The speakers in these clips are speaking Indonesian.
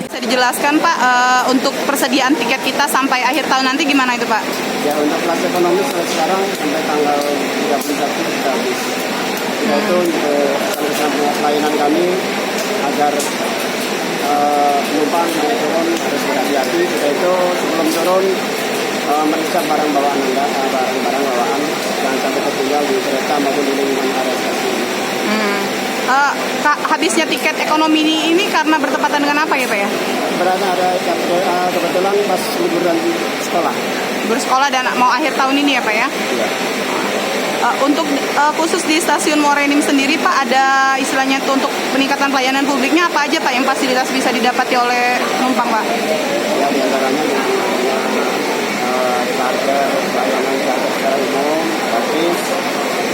Bisa dijelaskan Pak, untuk persediaan tiket kita sampai akhir tahun nanti gimana itu Pak? Ya, untuk kelas ekonomi sampai sekarang sampai tanggal 31 sudah habis. Kita itu untuk pelayanan kami agar penumpang naik turun harus berhati-hati. Kita itu sebelum turun meriksa barang bawaan Anda, barang-barang bawaan jangan sampai tertinggal di kereta maupun di lingkungan area stasiun. Habisnya tiket ekonomi ini karena bertepatan dengan apa ya Pak ya? Berada ada kebetulan pas liburan sekolah. Bersekolah dan mau akhir tahun ini ya Pak ya? Iya. Untuk khusus di stasiun Muara Enim sendiri Pak, ada istilahnya tuh untuk peningkatan pelayanan publiknya apa aja Pak yang fasilitas bisa didapati oleh penumpang Pak? Ya, diantaranya charger, pelayanan charger secara umum, gratis,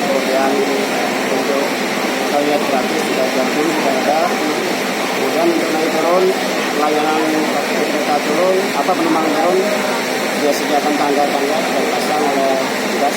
kemudian untuk toilet gratis sudah jambu sudah ada, kemudian untuk naik turun pelayanan kereta turun, penumpang turun dia sediakan tangga-tangga sudah dipasang oleh tugas.